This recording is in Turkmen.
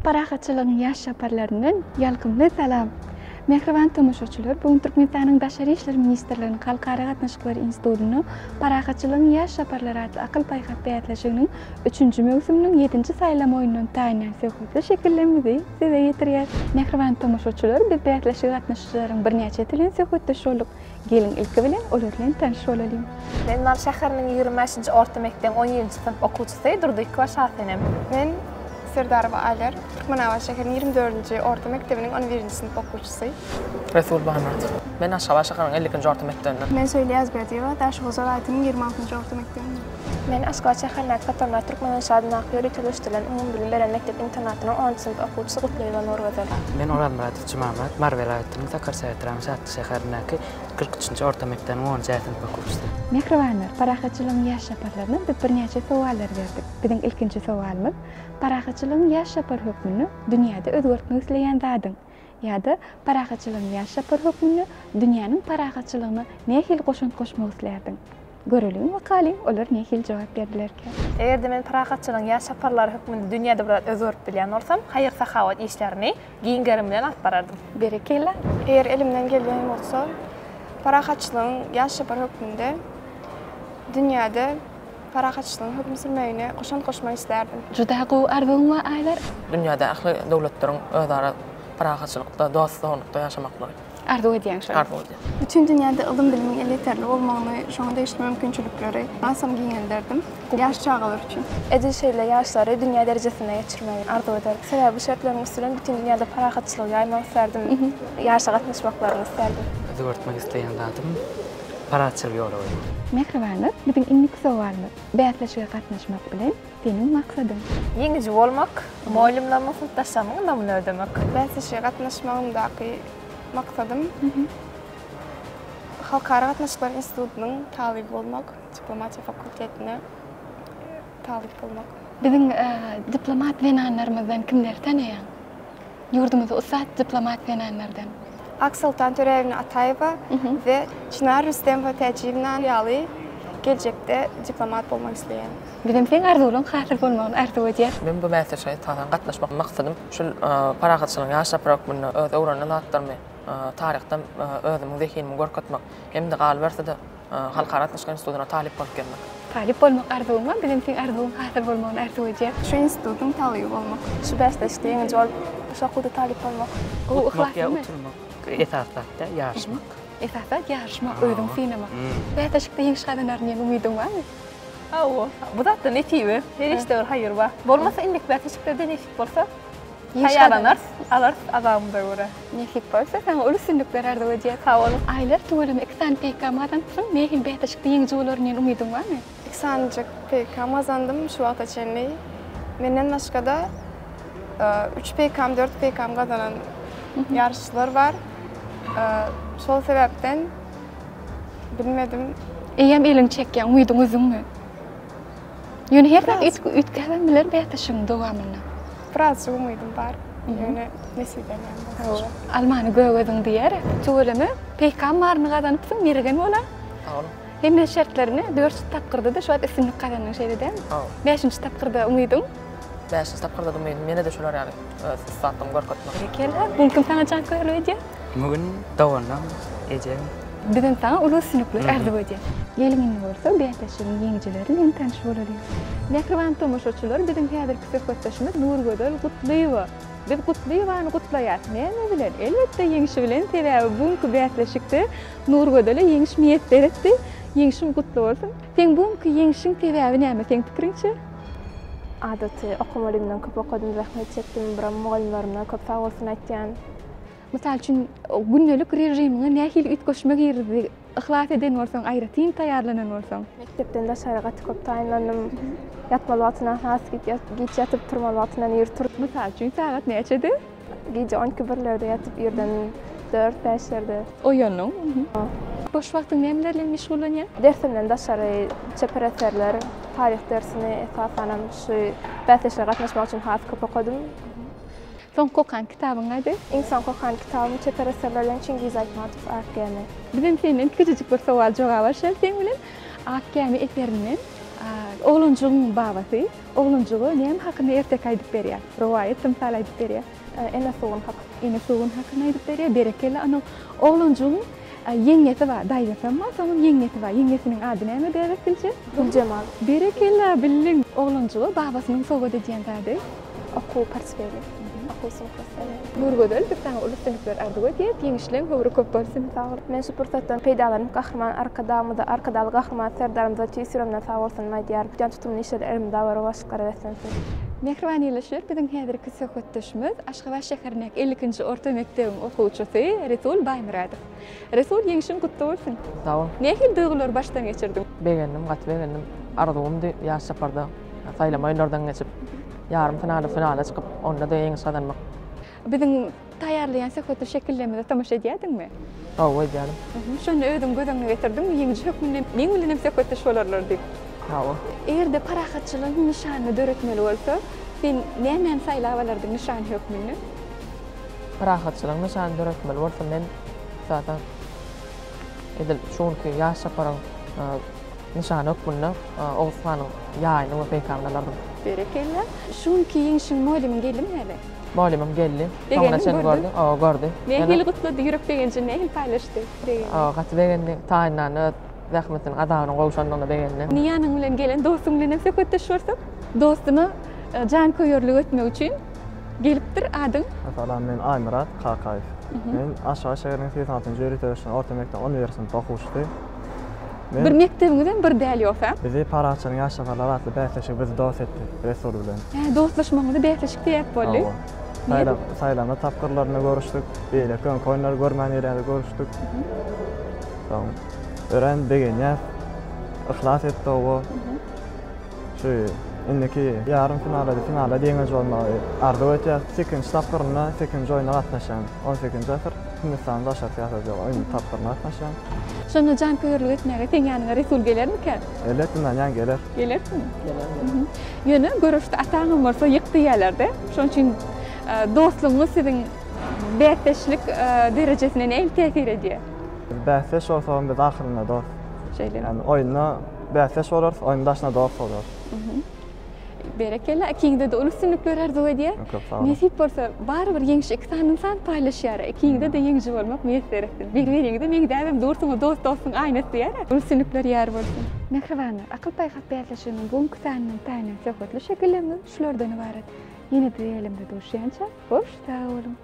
Paraxatçılığın yaş şaparlarının yalqımlı salam. Mehriban tomoşaçılar, bugün Türkmenistan'ın Daşary işleri Ministerliğinin Halkara Gatnaşyklary Institutunu Paraxatçılığın yaş şaparları adlı akıl payqat beýatlaşygynyň 3-nji mewsüminiň 7-nji saýlama oýunynyň taýinýan söhbeti şekillenmedi. Size ýetirýär. Mehriban tomoşaçylar, biz beýatlaşyk gatnaşyklaryň bir näçe tilin söhbetdeş bolduk. Gelin ilki bilen olar bilen tanyş bolalım. Ben Nar şäheriniň 25-nji orta mekdep 17-nji synap okuwçysy Durdyk Şahenem. Ben Serdarova Aler, Türkmenawa şäheriniň 24-nji orta mekdebiniň 11-nji synap okuwçysy. Resul Bahmat. Ben Aşgabat şäheriniň 50-nji orta mekdebinden. Men Söýle Azberdiýewa, Daşgoza raýatynyň 26-njy orta mekdebinden. Men Aşgabat şäherinde Katarlar Türkmen şahyny ýöretilýän umum bilim beren mektep internatynyň 10-njy synap okuwçysy Gutlaýewa Norwazal. Ben Orhan Murat Cemamat, Marvel raýatynyň Sakarsaýat Ramşat şäherindäki 43-nji orta mekdebiň 10-njy synap okuwçysy. Mehribanlar, paraxatçılığın yaş şaparlaryna biz bir näçe sowallar berdik. Biziň ilkinji sowalymyz, paraxatçılığın yaş şapar hökmüni dünýäde özgertmek isleýän zadyň ýa-da paraxatçılığın yaş şapar hökmüni dünýäniň paraxatçylygyna nähil goşunt goşmak islerdiň? Görelim bakalım, olar nähil jogap berdilerkä. Eger de men paraxatçylygyň yaş şaparlary hökmünde dünýäde bir özgörüp bilýän bolsam, haýyr sahawat işlerini giňgerim bilen alyp barardım. Berekella. Eger elimden gelýän bolsa, paraxatçylygyň yaş şapar hökmünde dünýäde paraxatçylygyň hökm sürmegine goşunt goşmak islerdim. Juda gowy arzuň we aýlar. Dünýäde ähli dowlatlary özara paraxatçylykda dostlukda ýaşamaklary. Arzu edýän şol. Arzu edýän. Bütün dünýäde ilim bilimiň eliterli bolmagyny şoňa değişme mümkinçilikleri asam giňelderdim. Yaş çağalar üçin. Edil şeýle ýaşlary dünýä derejesine ýetirmeyi arzu eder. Sebäbi şertlerini üstünden bütün dünýäde paraxatçylyk ýaymak islerdim. Ýaşa gatnaşmaklaryny islerdim. Özgertmek isleýän zatym paraxatçylyk ýoly. Mehribanlar, biziň ilki sowalymyz. Beýatlaşyga gatnaşmak bilen seniň maksadyň? Ýeňiji bolmak, moýlumlama sıntaşamyň namyny ödemek. Beýatlaşyga gatnaşmagymdaky maksadym Halkara Gatnaşyklary Institutunyň talyby bolmak, diplomatiýa fakultetine talyp bolmak. Biziň diplomat wenanlarymyzdan kimler tanýan? Ýurdumyzda usat diplomat wenanlardan. Aksultan Törevna Ataýewa we Çınar Rüstemova täjribeden ýaly geljekde diplomat bolmak isleýän. Biziň sen arzulyň hasy bolmagyny arzu edýär. Men bu mäseleşe gatnaşmak maksadym şol paraxatçylygyň yaş şapar hökmüni öz öwrenen zatlarmy taryhdan özümiň zehinimi görkezmek hem de gal bersede Halkara Gatnaşyklary Institutunyna talyp bolup gelmek. Talyp bolmak arzuň we biziň sen arzulyň hasy bolmagyny arzu edýär. Şu institutyň talyby bolmak. Şu bäsleşde ýeňi jol şu okuwda talyp bolmak. O ihlasmy? Esasda ýaşmak. Esasda ýaşmak, özüň sinema. Beýatlaşykda ýeňiş gadanlaryň umydyň barmy? Awa, bu zatda netibi. Her işte bir haýyr bar. Bolmasa indik beýatlaşykda denişik bolsa, haýaranlar, alar adamda görä. Nähik bolsa, sen uly sünnükler arzu edýär. Hawal. Aýlar tuwalym eksan PK'madan soň nähil beýatlaşykda ýeňiş olaryň umydyň barmy? Eksanjyk PK mazandım şu wagta çenli. Menden başga 3 PK'm 4 PK'm gazanan yarışçılar var. Şol sebäpden bilmedim. Eýem eliň çekýän umydyň özüňmi? Ýöne her wagt ütkäzen bilen beýatlaşygyň dowamyna. Biraz umydym bar. Ýöne nesibeden. Almany göwüň diýer. Tuwalamy PK marny gazanypsyň mergen bola. Hawal. Hem de şertlerini 4 tapgyrda da şu wagt isimlik gazanyň şeýleden. 5-nji tapgyrda umydyň. 5-nji tapgyrda umydyň. Mene de şolar ýaly satym görkezmek. Kelä, bu kim sana çak görýär? Bugün dowandam ejem. Biziň sana uly sünnükler arzu edýär. Gelin bolsa beýatlaşygyň ýeňjileri bilen tanyş bolalım. Mehriban tomoşaçylar, biziň häzirki söhbetdeşimiz Nurgödel Gutlaýewa. Biz Gutlaýewany gutlaýar. Näme bilen? Elbetde ýeňişi bilen sebäbi buňky beýatlaşykda Nurgödele ýeňiş miýet beretdi. Ýeňişim gutly bolsun. Sen buňky ýeňişiň sebäbi näme? Sen pikiriňçe? Adaty okumalymdan köp okudum, rahmet çekdim, bir mugallimlerimden köp sag bolsun aýtýan. Misal üçin gündelik rejimine nähil ütgeşmek ýerdi. Ihlas eden bolsaň, aýratyn taýýarlanan bolsaň. Mektepden de şaýragat köp taýinlandym. Ýatmal wagtyna has giç ýatyp turmal wagtyna ýer turup. Misal üçin sagat näçede? Gece 12-1lerde ýatyp ýerden 4-5lerde Oýanyň. Boş wagtyň nämelerle meşgullanýar? Dersimden daşary çepere eserler, taryh dersini esasanam şu beýatlaşyga gatnaşmak üçin has köp okudum. Son kokan kitabyň näde? İnsan kokan kitabym çepere eserlerden Çingiz Aytmatov AKM. Bizim senden küçücük bir sowal jogap var, sen bilen AKM eserinden Oğluncuğun babası, oğluncuğu neyem hakkında ertek aydıp beriyor. Rivayet, tımsal aydıp beriyor. Ene soğun hak. Yine soğun hakkında aydıp beriyor. Berekeli, onun oğluncuğun yengesi var, dayısı ama onun yengesi var. Yengesinin adı neyme berekilci? Gülcemal. Berekeli, bilin. Oğluncuğu babasının soğudu diyen tadı. Oku parçalı. Oku soğukası. Nurgödel bir tane uluslararası ardığı diye yengişlerin hıvırı köp bolsun. Men şu fırsatdan peydalanıp qahraman arkadamda arkadalı qahraman serdarımda tesiromdan sağ olsun maydiyar. Can tutumlu işler elimde var başqara etsensin. Mehribaniyleşir bizim häzirki söhbetdeşimiz Aşgabat şäheriniň 50-nji orta mektebiň okuwçysy Resul Baymuradov. Resul ýeňişiň gutly bolsun. Sağ ol. Nähil duygular başdan geçirdin? Beğendim, gat beğendim. Aradığımdı yaş saparda saylama oyunlardan geçip yarım finale çıkıp onda da ýeňiş kazanmak. Bizim taýarlayan söhbetde şekillemede tamaşa edýädiňmi? Hawa edýädim. Şonu özüm gözeňe getirdim, ýeňiş hökmünde men bilen söhbetde şolarlar diýip. Hawa. Eğer de parahatçılığın nişanını döretmeli olsa, sen nämen saýlawalardyň nişan hökmünde? Parahatçylygyň nişany döretmeli bolsa men zaten edil şonki yaş saparyň nişany hökmünde Oğuzhanyň ýaýyny we peýgamberlerden. Berekella. Şunki ýeňişiň modelim gelmeli. Malimim geldi. Degeni Tamam sen gördün? gördün. Aa gördü. Nähil gutladı ýürek degençe nähil paýlaşdy? Gat beğendi. Taýyndan rahmetin adamyň gowşandygyny beğendi. Niýanyň bilen gelen dostuň bilen söhbetdeşýärsiň. Dostuny jan köýürlük etmek üçin gelipdir adyň. Mesela men Aymurat Kakayev. Men Aşgabat şäheriniň 86-njy ýeri orta mekdep universitetinde okuwçy. Bir mektebiňizden bir däl ýoksa? Bizi paraçynyň yaş saparlar atly bäsleşik bizi dost etdi. Resul bilen. Dostlaşmagyňyzy bäsleşik diýip boldy. Saylama tapkırlarını görüştük. Böyle koyunlar görmeyen yerlerde görüştük. Tamam. Öğren beğeniyaz. İhlas etti o. Şu indiki yarım finalde dengeci olmalı. Arda öteyaz. 8. tapkırına 8. oyuna katlaşan. 18. asır. Hindistan'da aşağı siyaseti oyun tapkırına katlaşan. Şonu jan köýürlük etmege teň ýanyna Resul gelermiken? Elbettinden yan gelir. Gelermi? Ýöne görüşde ataňam bolsa ýykdy ýerlerde. Şoň üçin dostluğunuz sizin bäsleşlik derejesine näme täsir edýär? Bäsleş olsa biz ahyrynda dost. Şeýle. Yani oyunda bäsleş olur, oyundaşna dost olur. Berekella, ikiňizde de ulus-sünükler arzuw edýär. Nesip bolsa barbyr ýeňiş iki insan paýlaşýar. Ikiňizde de ýeňiş bolmak müýesser etdi. Bir-biriňizde meň däwem dursuňy dostuň aýnasy ýar. Ulus-sünükler ýar bolsun. Mehribanlar, akyl paýgat bäsleşiginiň bu kütanyň taýyny söhbetli şekillendir. Şulardan ibaret. Yine de elimde duruşança. Hoş sağ olun.